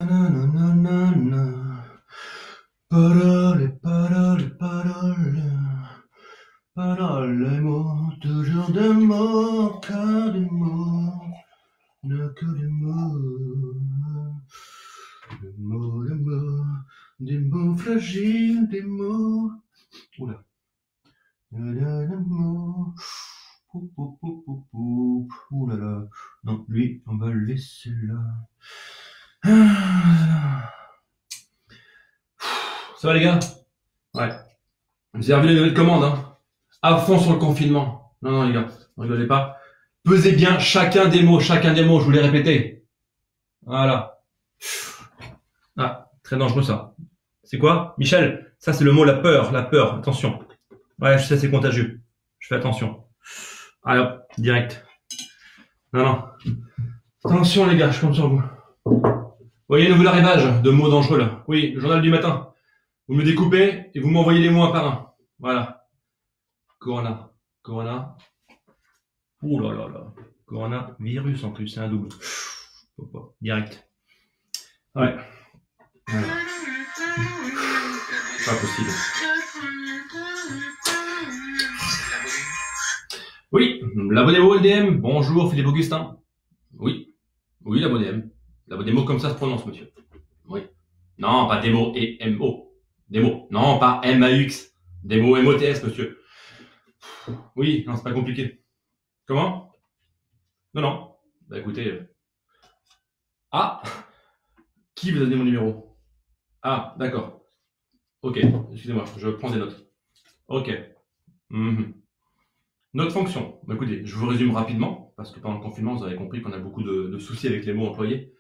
Nanana. Parole, parole, parole. Parole, mots, toujours des mots, que des mots. Ne que des mots. Des mots fragiles, des mots. Oula. Des mots. Poup, poup, poup, poup, poup. Ouh là là. Non, lui, on va le laisser là. Ah. Ça va les gars? Ouais. Vous avez revu les nouvelles commandes, hein? À fond sur le confinement. Non, non les gars, ne rigolez pas. Pesez bien chacun des mots, je vous l'ai répété. Voilà. Ah, très dangereux ça. C'est quoi? Michel, ça c'est le mot la peur, attention. Ouais, je sais, c'est contagieux. Je fais attention. Allez hop, direct. Non, non. Attention les gars, je compte sur vous. Vous voyez, nouvel arrivage de mots dangereux là. Oui, le journal du matin. Vous me découpez et vous m'envoyez les mots un par un. Voilà. Corona. Corona. Ouh là là là. Coronavirus en plus, c'est un double. Direct. Ouais. Voilà. Pas possible. Oui, l'abonné-mo LDM. Bonjour Philippe Augustin. Oui. Oui, l'abonné-m. L'abonné-mo comme ça se prononce, monsieur. Oui. Non, pas démo et MO. Démo. Non, pas MAX. Démo MOTS, monsieur. Oui, non, c'est pas compliqué. Comment? Non, non. Bah écoutez. Ah! Qui vous a donné mon numéro? Ah, d'accord. Ok, excusez-moi, je prends des notes. Ok. Notre fonction. Bah, écoutez, je vous résume rapidement, parce que pendant le confinement, vous avez compris qu'on a beaucoup de soucis avec les mots employés.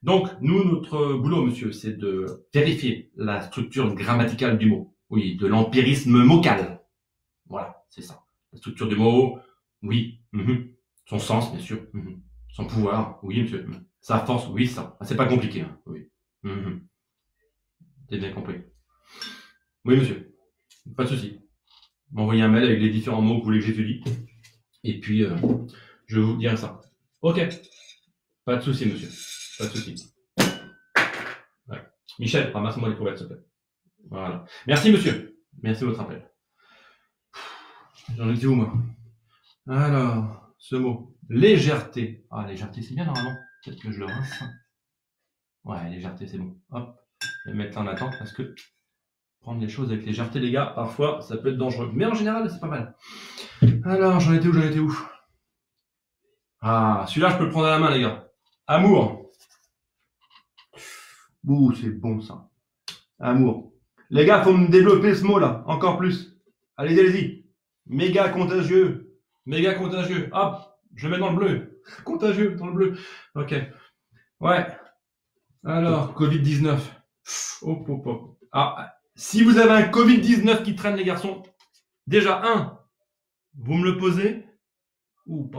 Donc, nous, notre boulot, monsieur, c'est de vérifier la structure grammaticale du mot. Oui, de l'empirisme mocal. Voilà, c'est ça. La structure du mot, oui. Son sens, bien sûr. Son pouvoir, oui, monsieur. Sa force, oui, ça. Ah, c'est pas compliqué, hein. Oui. J'ai bien compris. Oui, monsieur. Pas de souci. M'envoyez un mail avec les différents mots que vous voulez que j'étudie. Et puis, je vous dirai ça. Ok. Pas de souci, monsieur. Pas de souci. Ouais. Michel, ramasse-moi les courbettes, s'il te plaît. Voilà. Merci, monsieur. Merci de votre appel. J'en étais où, moi? Alors, ce mot. Légèreté. Ah, légèreté, c'est bien, normalement. Peut-être que je le rince. Ouais, légèreté, c'est bon. Hop. Je vais mettre là en attente parce que prendre les choses avec légèreté, les gars, parfois, ça peut être dangereux. Mais en général, c'est pas mal. Alors, j'en étais où? Ah, celui-là, je peux le prendre à la main, les gars. Amour. Ouh, c'est bon, ça. Amour. Les gars, faut me développer ce mot-là, encore plus. Allez, allez-y. Méga contagieux. Méga contagieux. Hop, je mets dans le bleu. Contagieux, dans le bleu. Ok. Ouais. Alors, Covid-19. Hop, hop, hop. Ah, si vous avez un Covid-19 qui traîne, les garçons, déjà, vous me le posez. Ouh,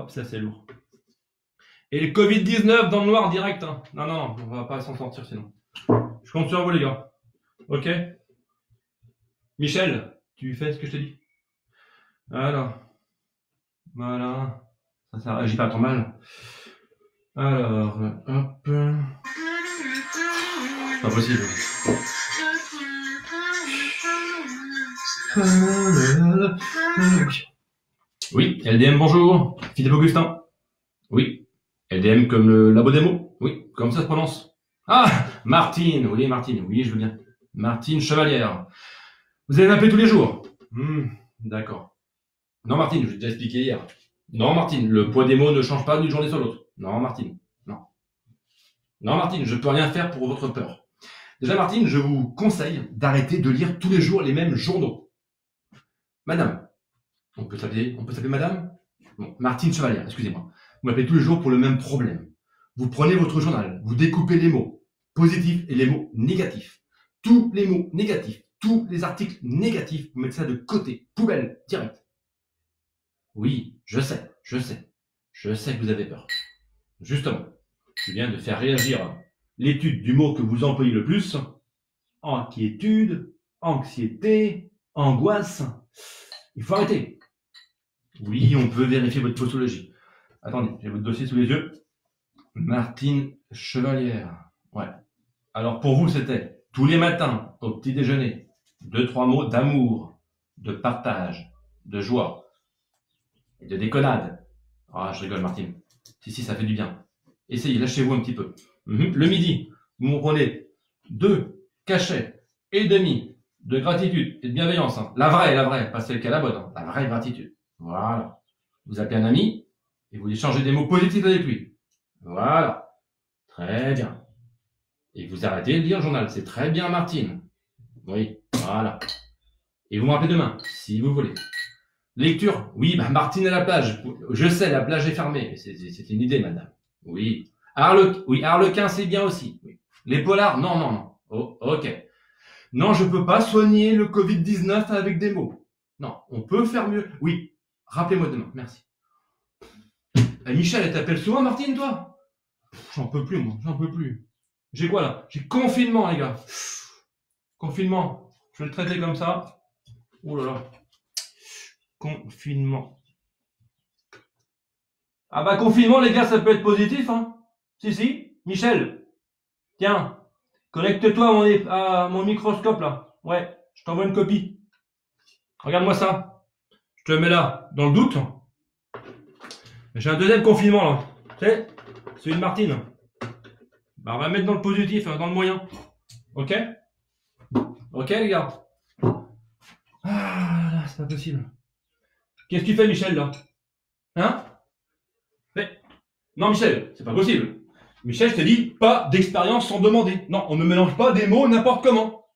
ça c'est lourd. Et le Covid-19 dans le noir direct. Hein. Non, non, on va pas s'en sortir sinon. Je compte sur vous, les gars. Ok? Michel, tu fais ce que je te dis? Alors. Voilà. Ça réagit pas trop mal. Alors, hop. Pas possible. Oui, LDM, bonjour. Philippe Augustin. Oui. LDM comme le labo démo. Oui, comme ça se prononce. Ah, Martine. Oui, Martine. Oui, je veux bien. Martine Chevalière. Vous allez m'appeler tous les jours. D'accord. Non, Martine, je l'ai déjà expliqué hier. Non, Martine, le poids des mots ne change pas d'une journée sur l'autre. Non, Martine. Non. Non, Martine, je peux rien faire pour votre peur. Déjà, Martine, je vous conseille d'arrêter de lire tous les jours les mêmes journaux. Madame. On peut s'appeler madame? Bon, Martine Chevalière, excusez-moi. Vous m'appelez tous les jours pour le même problème. Vous prenez votre journal, vous découpez les mots positifs et les mots négatifs. Tous les mots négatifs, tous les articles négatifs, vous mettez ça de côté, poubelle, direct. Oui, je sais que vous avez peur. Justement, je viens de faire réagir l'étude du mot que vous employez le plus. Inquiétude, anxiété, angoisse. Il faut arrêter. Oui, on peut vérifier votre postologie. Attendez, j'ai votre dossier sous les yeux. Martine Chevalière. Ouais. Alors pour vous, c'était tous les matins au petit déjeuner, 2-3 mots d'amour, de partage, de joie et de déconnade. Ah, je rigole, Martine. Si, ça fait du bien. Essayez, lâchez-vous un petit peu. Le midi, vous me prenez 2 cachets et demi de gratitude et de bienveillance. Hein. La vraie, pas celle qui a la bonne. Hein. La vraie gratitude. Voilà. Vous appelez un ami et vous échangez des mots positifs avec lui. Voilà. Très bien. Et vous arrêtez de lire le journal. C'est très bien, Martine. Oui, voilà. Et vous me rappelez demain, si vous voulez. Lecture. Oui, Martine à la plage. Je sais, la plage est fermée. C'est une idée, madame. Oui. Harlequin, c'est bien aussi. Oui. Les polars, non. Oh, ok. Non, je peux pas soigner le Covid-19 avec des mots. Non, on peut faire mieux. Oui. Rappelez-moi demain. Merci. Michel, elle t'appelle souvent, Martine, toi? J'en peux plus, moi. J'en peux plus. J'ai quoi, là? J'ai confinement, les gars. Confinement. Je vais le traiter comme ça. Oh là là. Confinement. Ah bah, confinement, les gars, ça peut être positif, hein. Si. Michel. Tiens. Connecte-toi à mon microscope, là. Ouais. Je t'envoie une copie. Regarde-moi ça. Je te mets là, dans le doute. J'ai un deuxième confinement, là. Tu sais, c'est une Martine. Bah, on va mettre dans le positif, dans le moyen. Ok? Ok, les gars? Ah, là, c'est pas possible. Qu'est-ce que tu fais, Michel, là? Hein? Mais... Non, Michel, c'est pas possible. Michel, je te dis, pas d'expérience sans demander. Non, on ne mélange pas des mots n'importe comment.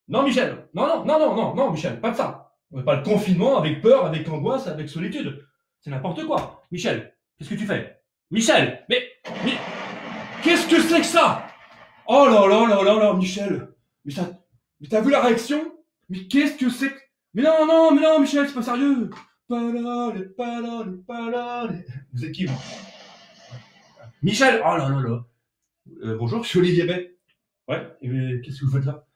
Non, Michel. Non, Michel, pas de ça. On ne fait pas le confinement avec peur, avec angoisse, avec solitude. C'est n'importe quoi. Michel, qu'est-ce que tu fais? Michel, mais qu'est-ce que c'est que ça? Oh là, Michel. Mais t'as vu la réaction? Mais qu'est-ce que c'est que... Mais non, Michel, c'est pas sérieux. Palale. Vous êtes qui, vous? Michel, oh là. Bonjour, je suis Olivier Bay. Ouais, et qu'est-ce que vous faites là?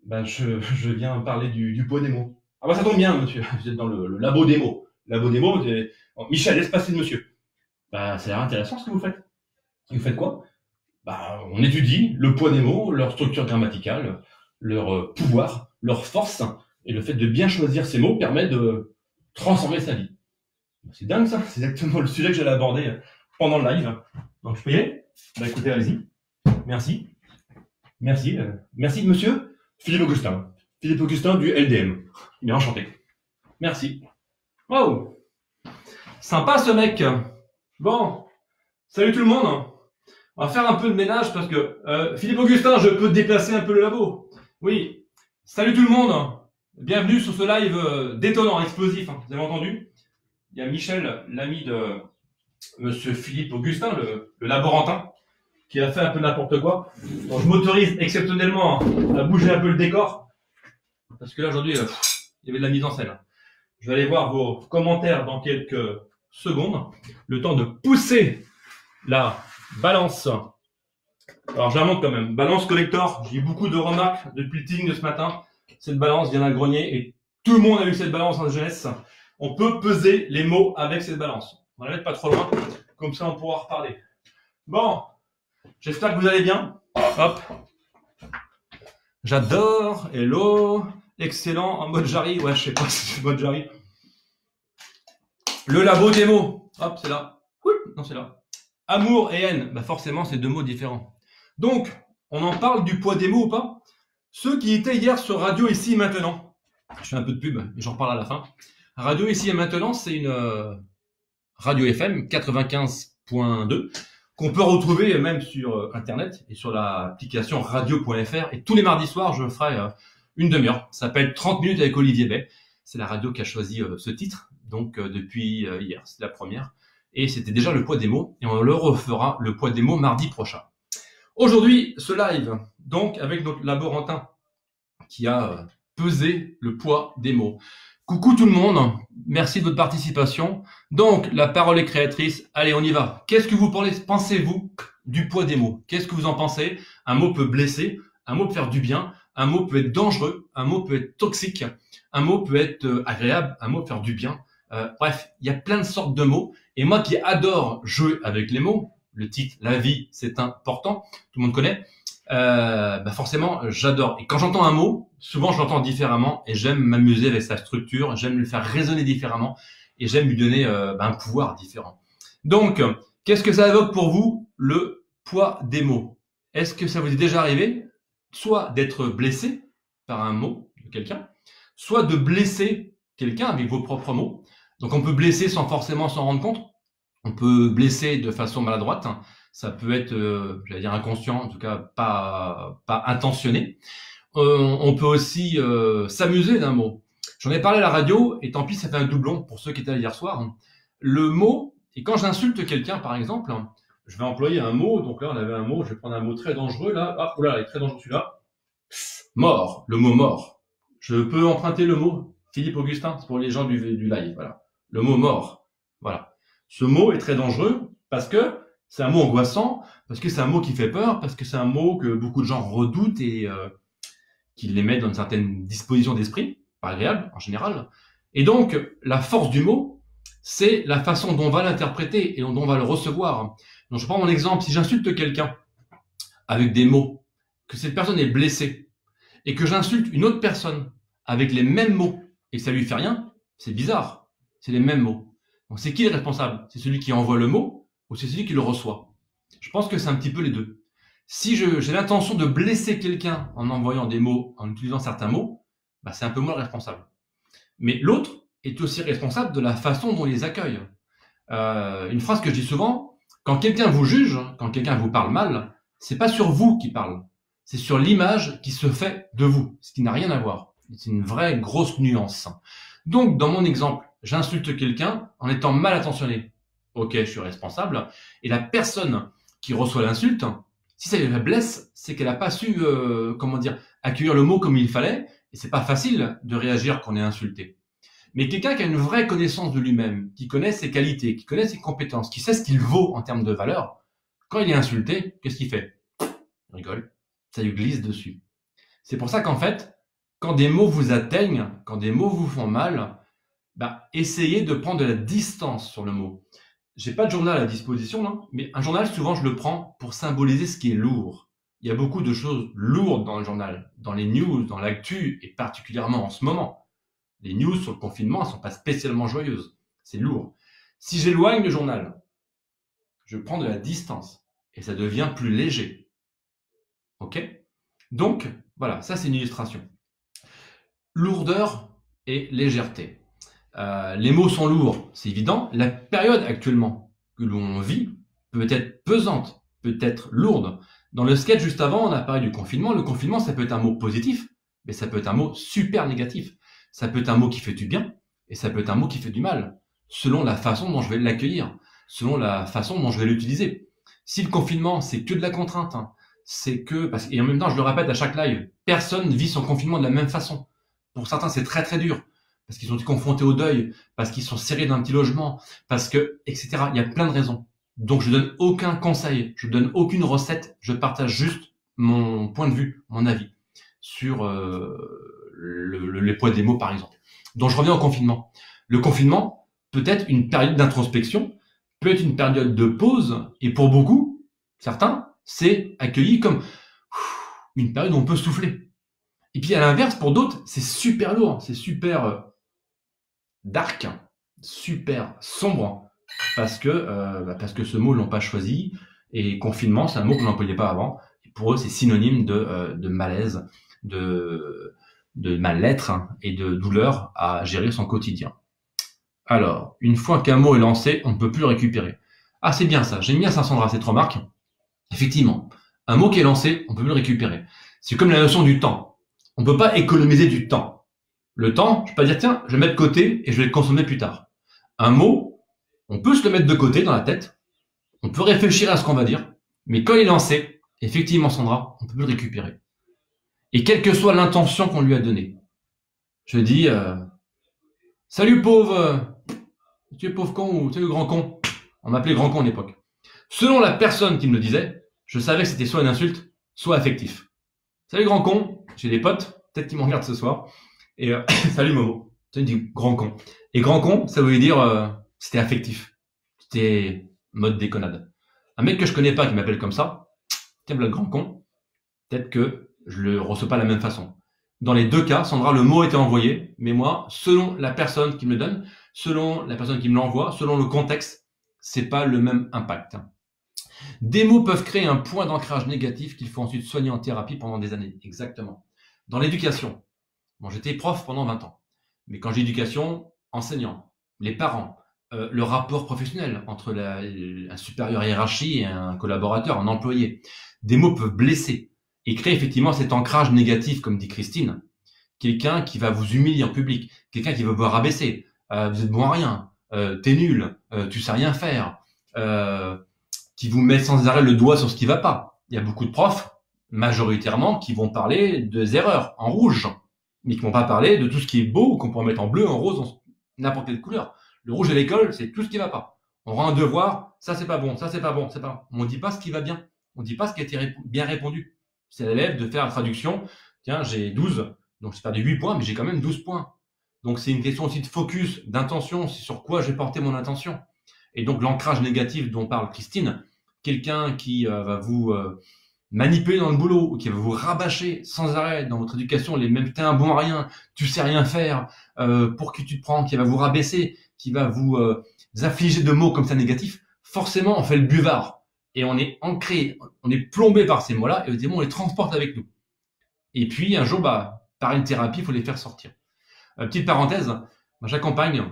Ben, je viens parler du poids des mots. Ah bah ça tombe bien, monsieur. Vous êtes dans le labo des mots. Labo des mots, oh, Michel, laisse passer le monsieur. Bah, ça a l'air intéressant ce que vous faites. Et vous faites quoi? Bah, on étudie le poids des mots, leur structure grammaticale, leur pouvoir, leur force, et le fait de bien choisir ces mots permet de transformer sa vie. C'est dingue ça, c'est exactement le sujet que j'allais aborder pendant le live. Donc je peux y aller? Bah écoutez, allez-y. Merci, monsieur Philippe Augustin. Philippe Augustin du LDM. Bien enchanté. Merci. Wow. Sympa ce mec. Bon. Salut tout le monde. On va faire un peu de ménage parce que Philippe Augustin, je peux te déplacer un peu le labo. Oui. Salut tout le monde. Bienvenue sur ce live détonnant, explosif. Vous avez entendu? Il y a Michel, l'ami de monsieur Philippe Augustin, le laborantin, qui a fait un peu n'importe quoi. Donc je m'autorise exceptionnellement à bouger un peu le décor. Parce que là aujourd'hui, il y avait de la mise en scène. Je vais aller voir vos commentaires dans quelques secondes. Le temps de pousser la balance. Alors je la montre quand même. Balance collector. J'ai eu beaucoup de remarques depuis le teasing de ce matin. Cette balance vient d'un grenier et tout le monde a eu cette balance en jeunesse. On peut peser les mots avec cette balance. On va la mettre pas trop loin. Comme ça on pourra reparler. Bon. J'espère que vous allez bien. Hop. J'adore. Hello. Excellent. En mode Jarry. Ouais, je sais pas si c'est mode Jarry. Le labo des mots. Hop, c'est là. Non, c'est là. Amour et haine. Bah forcément, c'est deux mots différents. Donc, on en parle du poids des mots ou pas? Ceux qui étaient hier sur Radio Ici et Maintenant. Je fais un peu de pub, mais j'en reparle à la fin. Radio Ici et Maintenant, c'est une radio FM 95.2 qu'on peut retrouver même sur Internet et sur l'application radio.fr. Et tous les mardis soirs, je ferai une demi-heure. Ça s'appelle 30 minutes avec Olivier Bay. C'est la radio qui a choisi ce titre. Donc, depuis hier, c'est la première. Et c'était déjà le poids des mots. Et on le refera, le poids des mots, mardi prochain. Aujourd'hui, ce live, donc, avec notre laborantin qui a pesé le poids des mots. Coucou tout le monde, merci de votre participation. Donc, la parole est créatrice. Allez, on y va. Qu'est-ce que vous pensez-vous du poids des mots? Qu'est-ce que vous en pensez? Un mot peut blesser, un mot peut faire du bien, un mot peut être dangereux, un mot peut être toxique, un mot peut être agréable, un mot peut faire du bien. Bref, il y a plein de sortes de mots. Et moi qui adore jouer avec les mots, le titre, la vie, c'est important, tout le monde connaît, forcément, j'adore. Et quand j'entends un mot, souvent je l'entends différemment et j'aime m'amuser avec sa structure, j'aime le faire résonner différemment et j'aime lui donner un pouvoir différent. Donc, qu'est-ce que ça évoque pour vous, le poids des mots? Est-ce que ça vous est déjà arrivé, soit d'être blessé par un mot de quelqu'un, soit de blesser quelqu'un avec vos propres mots? Donc on peut blesser sans forcément s'en rendre compte. On peut blesser de façon maladroite. Ça peut être, j'allais dire inconscient, en tout cas pas intentionné. On peut aussi s'amuser d'un mot. J'en ai parlé à la radio, et tant pis, ça fait un doublon pour ceux qui étaient là hier soir. Le mot, et quand j'insulte quelqu'un, par exemple, je vais employer un mot. Donc là, on avait un mot, je vais prendre un mot très dangereux, là. Ah, oula, il est très dangereux celui-là. Mort, le mot mort. Je peux emprunter le mot, Philippe Augustin, c'est pour les gens du live, voilà. Le mot mort, voilà. Ce mot est très dangereux parce que c'est un mot angoissant, parce que c'est un mot qui fait peur, parce que c'est un mot que beaucoup de gens redoutent et qui les met dans une certaine disposition d'esprit, pas agréable en général. Et donc, la force du mot, c'est la façon dont on va l'interpréter et dont on va le recevoir. Donc, je prends mon exemple, si j'insulte quelqu'un avec des mots, que cette personne est blessée, et que j'insulte une autre personne avec les mêmes mots, et que ça lui fait rien, c'est bizarre. C'est les mêmes mots. Donc, c'est qui le responsable? C'est celui qui envoie le mot, ou c'est celui qui le reçoit? Je pense que c'est un petit peu les deux. Si j'ai l'intention de blesser quelqu'un en envoyant des mots, en utilisant certains mots, c'est un peu moi le responsable. Mais l'autre est aussi responsable de la façon dont il les accueille. Une phrase que je dis souvent, quand quelqu'un vous juge, quand quelqu'un vous parle mal, c'est pas sur vous qu'il parle, c'est sur l'image qui se fait de vous, ce qui n'a rien à voir. C'est une vraie grosse nuance. Donc, dans mon exemple, j'insulte quelqu'un en étant mal intentionné. Ok, je suis responsable. Et la personne qui reçoit l'insulte, si ça la blesse, c'est qu'elle n'a pas su, accueillir le mot comme il fallait. Et c'est pas facile de réagir quand on est insulté. Mais quelqu'un qui a une vraie connaissance de lui-même, qui connaît ses qualités, qui connaît ses compétences, qui sait ce qu'il vaut en termes de valeur, quand il est insulté, qu'est-ce qu'il fait? Il rigole. Ça lui glisse dessus. C'est pour ça qu'en fait, quand des mots vous atteignent, quand des mots vous font mal, essayez de prendre de la distance sur le mot. J'ai pas de journal à disposition, là, mais un journal, souvent, je le prends pour symboliser ce qui est lourd. Il y a beaucoup de choses lourdes dans le journal, dans les news, dans l'actu, et particulièrement en ce moment. Les news sur le confinement, elles sont pas spécialement joyeuses. C'est lourd. Si j'éloigne le journal, je prends de la distance, et ça devient plus léger. Ok? Donc, voilà, ça c'est une illustration. Lourdeur et légèreté. Les mots sont lourds, c'est évident. La période actuellement que l'on vit peut être pesante, peut être lourde. Dans le sketch juste avant, on a parlé du confinement. Le confinement, ça peut être un mot positif, mais ça peut être un mot super négatif. Ça peut être un mot qui fait du bien, et ça peut être un mot qui fait du mal, selon la façon dont je vais l'accueillir, selon la façon dont je vais l'utiliser. Si le confinement, c'est que de la contrainte, et en même temps, je le répète à chaque live, personne vit son confinement de la même façon. Pour certains, c'est très très dur, parce qu'ils sont confrontés au deuil, parce qu'ils sont serrés d'un petit logement, etc. Il y a plein de raisons. Donc, je donne aucun conseil, je donne aucune recette, je partage juste mon point de vue, mon avis sur les poids des mots, par exemple. Donc, je reviens au confinement. Le confinement peut être une période d'introspection, peut être une période de pause, et pour beaucoup, certains, c'est accueilli comme une période où on peut souffler. Et puis, à l'inverse, pour d'autres, c'est super lourd, c'est super dark, super sombre, parce que ce mot, ils l'ont pas choisi, et confinement, c'est un mot qu'on n'employait pas avant, et pour eux, c'est synonyme de malaise, de mal-être et de douleur à gérer son quotidien. Alors, une fois qu'un mot est lancé, on ne peut plus le récupérer. Ah, c'est bien ça, j'aime bien ça, Sandra, cette remarque. Effectivement, un mot qui est lancé, on peut plus le récupérer. C'est comme la notion du temps. On peut pas économiser du temps. Le temps, je peux pas dire, tiens, je vais le mettre de côté et je vais le consommer plus tard. Un mot, on peut se le mettre de côté dans la tête, on peut réfléchir à ce qu'on va dire, mais quand il est lancé, effectivement, Sandra, on peut plus le récupérer. Et quelle que soit l'intention qu'on lui a donnée. Je dis, salut pauvre, tu es pauvre con ou tu es le grand con. On m'appelait grand con à l'époque. Selon la personne qui me le disait, je savais que c'était soit une insulte, soit affectif. Salut grand con, j'ai des potes, peut-être qu'ils me regardent ce soir. Et salut Momo, tu me dis grand con. Et grand con, ça voulait dire c'était affectif. C'était mode déconnade. Un mec que je connais pas qui m'appelle comme ça, tiens, le grand con, peut-être que je le reçois pas de la même façon. Dans les deux cas, Sandra, le mot était envoyé, mais moi, selon la personne qui me le donne, selon la personne qui me l'envoie, selon le contexte, c'est pas le même impact. Des mots peuvent créer un point d'ancrage négatif qu'il faut ensuite soigner en thérapie pendant des années. Exactement. Dans l'éducation, bon, j'étais prof pendant 20 ans, mais quand j'ai éducation, enseignant, les parents, le rapport professionnel entre un supérieur hiérarchie et un collaborateur, un employé, des mots peuvent blesser et créer effectivement cet ancrage négatif, comme dit Christine. Quelqu'un qui va vous humilier en public, quelqu'un qui va vous rabaisser, vous êtes bon à rien, t'es nul, tu sais rien faire, qui vous met sans arrêt le doigt sur ce qui va pas. Il y a beaucoup de profs, majoritairement, qui vont parler des erreurs en rouge, mais qui vont pas parler de tout ce qui est beau, qu'on pourrait mettre en bleu, en rose, en n'importe quelle couleur. Le rouge à l'école, c'est tout ce qui va pas. On rend un devoir, ça c'est pas bon, ça c'est pas bon, c'est pas bon. On dit pas ce qui va bien. On dit pas ce qui a été bien répondu. C'est à l'élève de faire la traduction. Tiens, j'ai 12, donc j'ai perdu 8 points, mais j'ai quand même 12 points. Donc c'est une question aussi de focus, d'intention, c'est sur quoi je vais porter mon attention. Et donc l'ancrage négatif dont parle Christine, quelqu'un qui va vous manipuler dans le boulot ou qui va vous rabâcher sans arrêt dans votre éducation les mêmes t'es un bon à rien, tu sais rien faire, pour qui tu te prends, qui va vous rabaisser, qui va vous affliger de mots comme ça négatifs, forcément on fait le buvard et on est ancré, on est plombé par ces mots-là et évidemment on les transporte avec nous. Et puis un jour, par une thérapie, il faut les faire sortir. Petite parenthèse, j'accompagne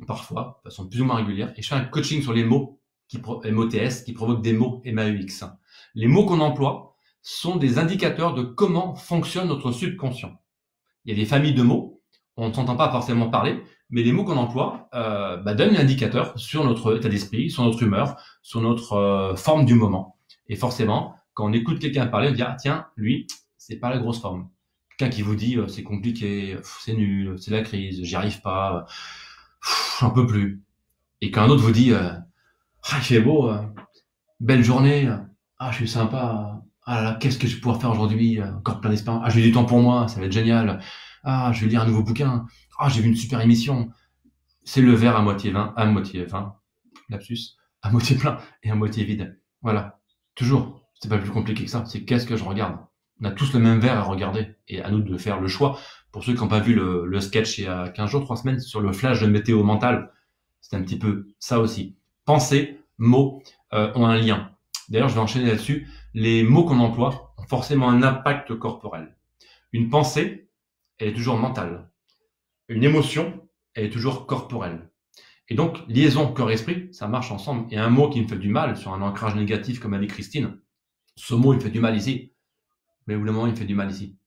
parfois, de façon plus ou moins régulière, et je fais un coaching sur les mots, MOTS, qui provoquent des mots MAEX. Les mots qu'on emploie sont des indicateurs de comment fonctionne notre subconscient. Il y a des familles de mots, on ne s'entend pas forcément parler, mais les mots qu'on emploie donnent un indicateur sur notre état d'esprit, sur notre humeur, sur notre forme du moment. Et forcément, quand on écoute quelqu'un parler, on dit « Ah tiens, lui, c'est pas la grosse forme ». Quelqu'un qui vous dit « C'est compliqué, c'est nul, c'est la crise, j'y arrive pas ». J'en peux plus. Et quand un autre vous dit ah, il fait beau, belle journée, ah, je suis sympa, ah là là, qu'est-ce que je vais pouvoir faire aujourd'hui, encore plein d'espoir, ah, j'ai du temps pour moi, ça va être génial, ah, je vais lire un nouveau bouquin, ah, j'ai vu une super émission. C'est le verre à moitié vin, lapsus, à moitié plein et à moitié vide. Voilà. Toujours. C'est pas plus compliqué que ça. C'est qu'est-ce que je regarde. On a tous le même verre à regarder et à nous de faire le choix. Pour ceux qui n'ont pas vu le sketch il y a 15 jours, 3 semaines sur le flash de météo mental, c'est un petit peu ça aussi. Pensée, mots ont un lien. D'ailleurs, je vais enchaîner là-dessus. Les mots qu'on emploie ont forcément un impact corporel. Une pensée, elle est toujours mentale. Une émotion, elle est toujours corporelle. Et donc, liaison corps-esprit, ça marche ensemble. Et un mot qui me fait du mal sur un ancrage négatif comme avec Christine, ce mot, il me fait du mal ici. Mais au bout d'un moment, il me fait du mal ici.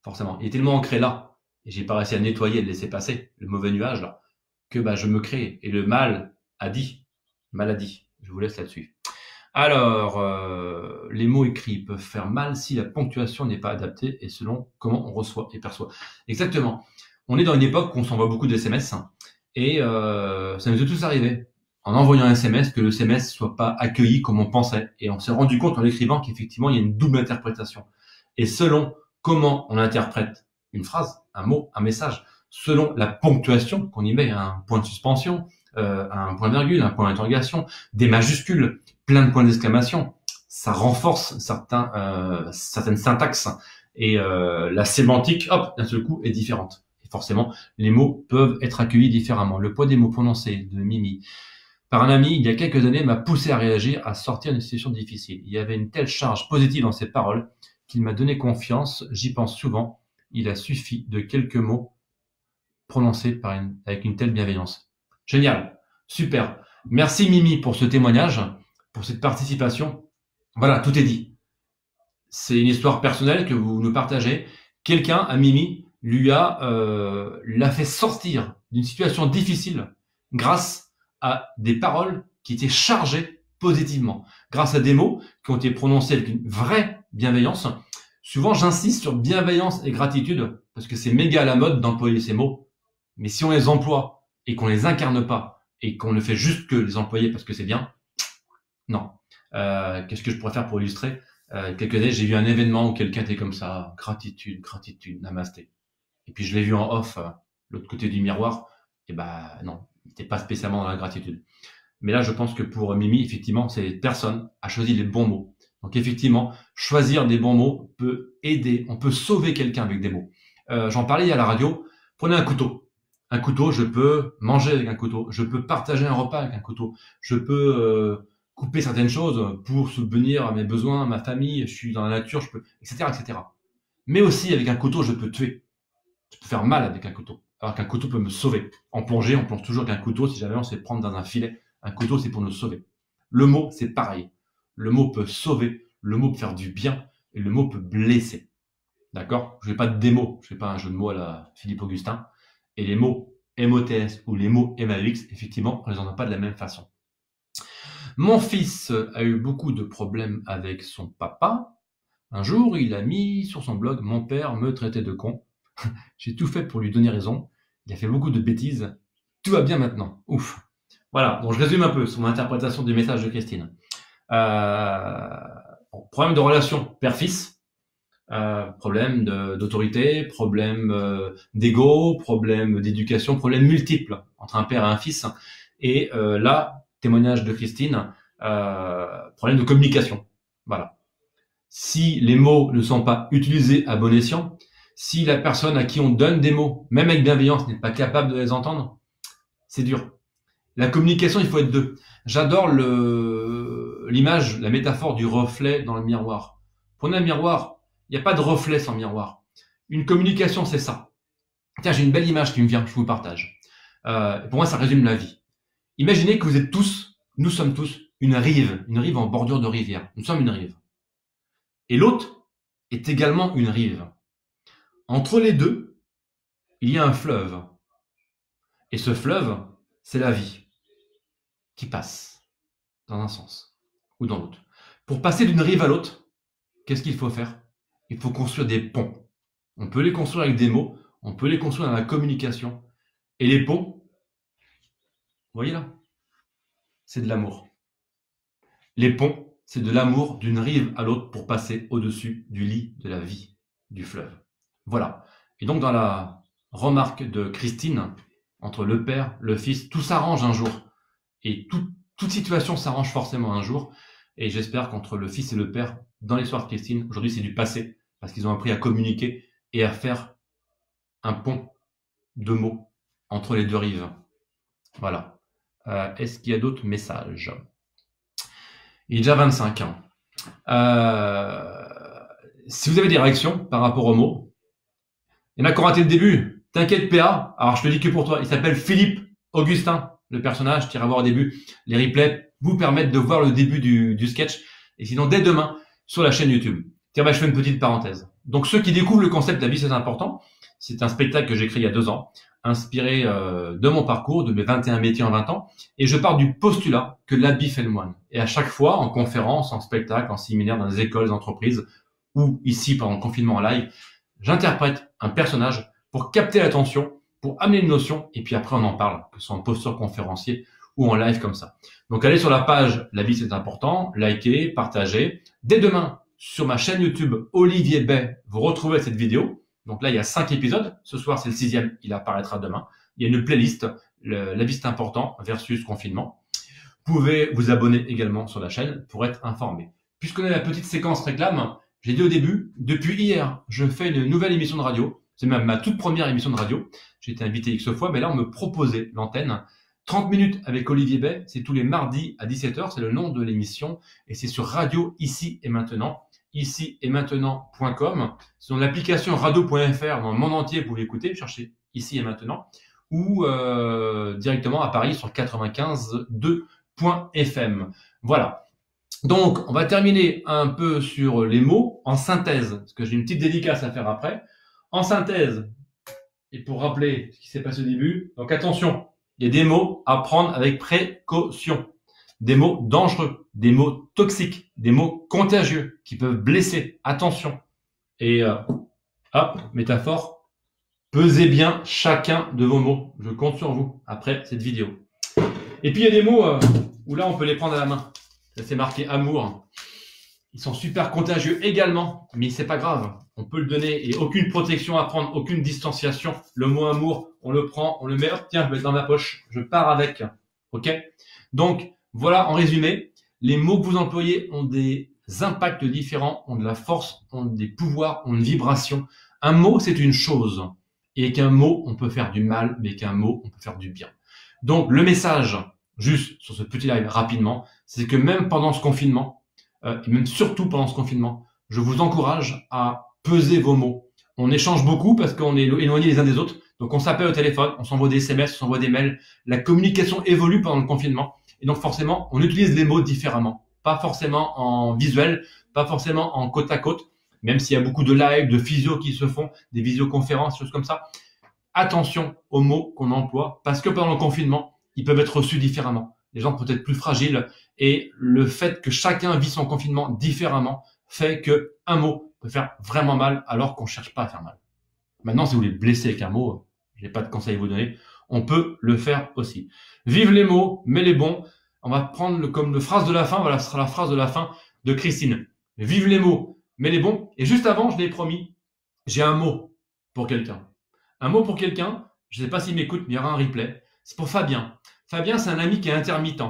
Forcément. Il est tellement ancré là, et j'ai pas réussi à nettoyer, le laisser passer, le mauvais nuage là, que je me crée. Et le mal a dit, maladie. Je vous laisse là-dessus. Alors, les mots écrits peuvent faire mal si la ponctuation n'est pas adaptée et selon comment on reçoit et perçoit. Exactement. On est dans une époque où on s'envoie beaucoup de SMS et ça nous est tous arrivé en envoyant un SMS que le SMS soit pas accueilli comme on pensait. Et on s'est rendu compte en l'écrivant qu'effectivement, il y a une double interprétation. Et selon comment on interprète une phrase, un mot, un message, selon la ponctuation qu'on y met, un point de suspension, un point virgule, un point d'interrogation, des majuscules, plein de points d'exclamation, ça renforce certaines syntaxes et la sémantique, hop, d'un seul coup, est différente. Et forcément, les mots peuvent être accueillis différemment. Le poids des mots prononcés de Mimi par un ami, il y a quelques années, m'a poussé à réagir, à sortir d'une situation difficile. Il y avait une telle charge positive dans ses paroles qu'il m'a donné confiance. J'y pense souvent. Il a suffi de quelques mots prononcés avec une telle bienveillance. Génial, super. Merci Mimi pour ce témoignage, pour cette participation. Voilà, tout est dit. C'est une histoire personnelle que vous nous partagez. Quelqu'un, à Mimi, l'a fait sortir d'une situation difficile grâce à des paroles qui étaient chargées positivement, grâce à des mots qui ont été prononcés avec une vraie bienveillance. Souvent, j'insiste sur bienveillance et gratitude parce que c'est méga à la mode d'employer ces mots. Mais si on les emploie et qu'on les incarne pas et qu'on ne fait juste que les employer parce que c'est bien, non. Qu'est-ce que je pourrais faire pour illustrer? Quelques années, j'ai vu un événement où quelqu'un était comme ça, gratitude, gratitude, namasté. Et puis je l'ai vu en off, l'autre côté du miroir, et non, il n'était pas spécialement dans la gratitude. Mais là, je pense que pour Mimi, effectivement, cette personne a choisi les bons mots. Donc effectivement, choisir des bons mots peut aider, on peut sauver quelqu'un avec des mots. J'en parlais à la radio, prenez un couteau. Un couteau, je peux manger avec un couteau, je peux partager un repas avec un couteau, je peux couper certaines choses pour subvenir à mes besoins, à ma famille, je suis dans la nature, je peux, etc., etc. Mais aussi avec un couteau, je peux tuer. Je peux faire mal avec un couteau. Alors qu'un couteau peut me sauver. En plongée, on plonge toujours avec un couteau si jamais on se fait prendre dans un filet. Un couteau, c'est pour nous sauver. Le mot, c'est pareil. Le mot peut sauver, le mot peut faire du bien, et le mot peut blesser. D'accord? Je ne fais pas de démo, je ne fais pas un jeu de mots à la Philippe Augustin. Et les mots MOTS ou les mots MAX, effectivement, on ne les entend pas de la même façon. Mon fils a eu beaucoup de problèmes avec son papa. Un jour, il a mis sur son blog « Mon père me traitait de con ». J'ai tout fait pour lui donner raison. Il a fait beaucoup de bêtises. Tout va bien maintenant. Ouf. Voilà, donc je résume un peu son interprétation du message de Christine. Problème de relation père-fils, problème d'autorité, problème d'ego, problème d'éducation, problème multiple entre un père et un fils. Et là, témoignage de Christine, problème de communication. Voilà. Si les mots ne sont pas utilisés à bon escient, si la personne à qui on donne des mots, même avec bienveillance, n'est pas capable de les entendre, c'est dur. La communication, il faut être deux. J'adore l'image, la métaphore du reflet dans le miroir. Prenez un miroir, il n'y a pas de reflet sans miroir. Une communication, c'est ça. Tiens, j'ai une belle image qui me vient, je vous partage. Pour moi, ça résume la vie. Imaginez que vous êtes tous, nous sommes tous, une rive en bordure de rivière. Nous sommes une rive. Et l'autre est également une rive. Entre les deux, il y a un fleuve. Et ce fleuve, c'est la vie qui passe dans un sens ou dans l'autre. Pour passer d'une rive à l'autre, qu'est-ce qu'il faut faire? Il faut construire des ponts. On peut les construire avec des mots, on peut les construire dans la communication. Et les ponts, vous voyez là, c'est de l'amour. Les ponts, c'est de l'amour d'une rive à l'autre pour passer au-dessus du lit de la vie, du fleuve. Voilà. Et donc dans la remarque de Christine, entre le père, le fils, tout s'arrange un jour. Et toute situation s'arrange forcément un jour. Et j'espère qu'entre le fils et le père, dans l'histoire de Christine, aujourd'hui c'est du passé, parce qu'ils ont appris à communiquer et à faire un pont de mots entre les deux rives. Voilà. Est-ce qu'il y a d'autres messages? Il est déjà 25 ans. Si vous avez des réactions par rapport aux mots, il y en a qui ont raté le début. T'inquiète PA, alors je te dis que pour toi, il s'appelle Philippe Augustin. Le personnage, tu iras voir au début, les replays vous permettent de voir le début du sketch. Et sinon, dès demain, sur la chaîne YouTube. Tiens, je fais une petite parenthèse. Donc, ceux qui découvrent le concept La vie, c'est important. C'est un spectacle que j'ai créé il y a 2 ans, inspiré de mon parcours, de mes 21 métiers en 20 ans. Et je pars du postulat que l'habit fait le moine. Et à chaque fois, en conférence, en spectacle, en séminaire, dans des écoles, des entreprises, ou ici, pendant le confinement en live, j'interprète un personnage pour capter l'attention, pour amener une notion, et puis après on en parle, que ce soit en posture conférencier ou en live comme ça. Donc allez sur la page La vie c'est important, likez, partagez. Dès demain, sur ma chaîne YouTube Olivier Bay, vous retrouvez cette vidéo. Donc là, il y a 5 épisodes. Ce soir, c'est le 6e, il apparaîtra demain. Il y a une playlist, La vie c'est important versus confinement. Vous pouvez vous abonner également sur la chaîne pour être informé. Puisqu'on a la petite séquence réclame, j'ai dit au début, depuis hier, je fais une nouvelle émission de radio. C'est même ma toute première émission de radio. J'ai été invité X fois, mais là, on me proposait l'antenne. 30 minutes avec Olivier Bay, c'est tous les mardis à 17h, c'est le nom de l'émission. Et c'est sur Radio Ici et Maintenant, ici et maintenant.com. C'est dans l'application radio.fr, dans le monde entier, vous pouvez écouter, cherchez Ici et Maintenant. Ou directement à Paris sur 95.2.fm. Voilà. Donc, on va terminer un peu sur les mots en synthèse, parce que j'ai une petite dédicace à faire après. En synthèse, et pour rappeler ce qui s'est passé au début, donc attention, il y a des mots à prendre avec précaution, des mots dangereux, des mots toxiques, des mots contagieux qui peuvent blesser, attention. Et hop, métaphore, pesez bien chacun de vos mots, je compte sur vous après cette vidéo. Et puis il y a des mots où là on peut les prendre à la main, ça c'est marqué amour. Ils sont super contagieux également, mais c'est pas grave. On peut le donner et aucune protection à prendre, aucune distanciation. Le mot amour, on le prend, on le met, hop, tiens, je vais mettre dans ma poche, je pars avec. Ok? Donc, voilà, en résumé, les mots que vous employez ont des impacts différents, ont de la force, ont des pouvoirs, ont une vibration. Un mot, c'est une chose. Et qu'un mot, on peut faire du mal, mais qu'un mot, on peut faire du bien. Donc, le message, juste sur ce petit live rapidement, c'est que même pendant ce confinement, et même surtout pendant ce confinement, je vous encourage à peser vos mots. On échange beaucoup parce qu'on est éloignés les uns des autres. Donc, on s'appelle au téléphone, on s'envoie des SMS, on s'envoie des mails. La communication évolue pendant le confinement. Et donc, forcément, on utilise les mots différemment. Pas forcément en visuel, pas forcément en côte à côte, même s'il y a beaucoup de lives, de physio qui se font, des visioconférences, choses comme ça. Attention aux mots qu'on emploie parce que pendant le confinement, ils peuvent être reçus différemment. Les gens peuvent être plus fragiles et le fait que chacun vit son confinement différemment fait que un mot peut faire vraiment mal alors qu'on cherche pas à faire mal. Maintenant, si vous voulez blesser avec un mot, j'ai pas de conseils à vous donner, on peut le faire aussi. Vive les mots, mais les bons. On va prendre comme phrase de la fin, voilà, ce sera la phrase de la fin de Christine. Vive les mots, mais les bons. Et juste avant, je l'ai promis, j'ai un mot pour quelqu'un. Un mot pour quelqu'un, je ne sais pas s'il m'écoute, mais il y aura un replay. C'est pour Fabien. Fabien, c'est un ami qui est intermittent.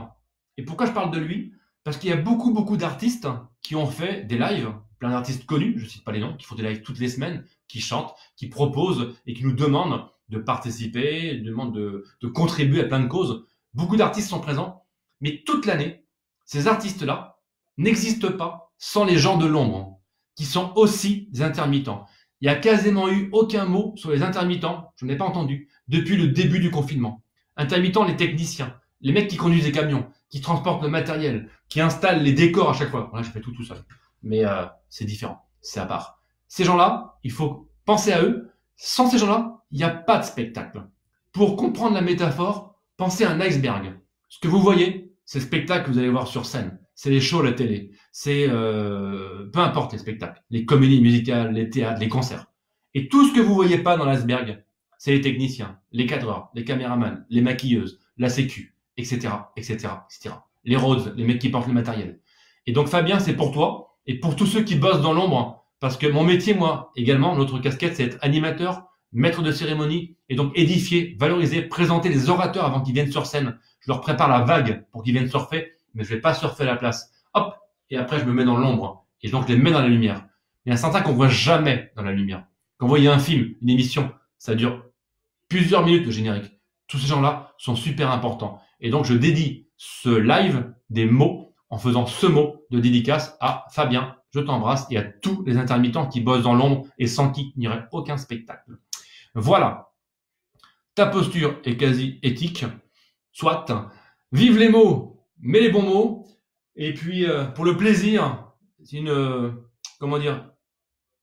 Et pourquoi je parle de lui? Parce qu'il y a beaucoup d'artistes qui ont fait des lives, plein d'artistes connus, je ne cite pas les noms, qui font des lives toutes les semaines, qui chantent, qui proposent et qui nous demandent de participer, demandent de contribuer à plein de causes. Beaucoup d'artistes sont présents, mais toute l'année, ces artistes-là n'existent pas sans les gens de l'ombre, qui sont aussi des intermittents. Il n'y a quasiment eu aucun mot sur les intermittents, je n'ai pas entendu, depuis le début du confinement. Intermittents, les techniciens, les mecs qui conduisent des camions, qui transportent le matériel, qui installent les décors à chaque fois. Là, je fais tout seul. Mais c'est différent, c'est à part. Ces gens-là, il faut penser à eux. Sans ces gens-là, il n'y a pas de spectacle. Pour comprendre la métaphore, pensez à un iceberg. Ce que vous voyez, c'est le spectacle que vous allez voir sur scène. C'est les shows à la télé. C'est peu importe les spectacles, les comédies musicales, les théâtres, les concerts. Et tout ce que vous voyez pas dans l'iceberg, c'est les techniciens, les cadreurs, les caméramans, les maquilleuses, la sécu, etc., etc., etc. Les roads, les mecs qui portent le matériel. Et donc Fabien, c'est pour toi et pour tous ceux qui bossent dans l'ombre, parce que mon métier, moi, également, notre casquette, c'est être animateur, maître de cérémonie, et donc édifier, valoriser, présenter les orateurs avant qu'ils viennent sur scène. Je leur prépare la vague pour qu'ils viennent surfer, mais je vais pas surfer à la place. Hop, et après je me mets dans l'ombre, et donc je les mets dans la lumière. Il y a certains qu'on voit jamais dans la lumière. Quand vous voyez un film, une émission, ça dure plusieurs minutes de générique. Tous ces gens-là sont super importants. Et donc je dédie ce live des mots en faisant ce mot de dédicace à Fabien, je t'embrasse, et à tous les intermittents qui bossent dans l'ombre et sans qui il n'y aurait aucun spectacle. Voilà. Ta posture est quasi éthique. Soit. Vive les mots, mais les bons mots. Et puis, pour le plaisir, c'est comment dire,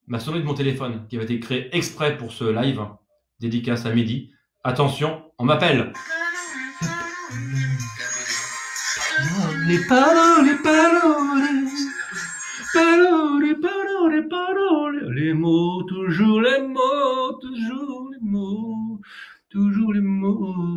ma sonnerie de mon téléphone qui avait été créée exprès pour ce live, dédicace à midi. Attention, on m'appelle. Les paroles, les mots, toujours les mots, toujours les mots, toujours les mots.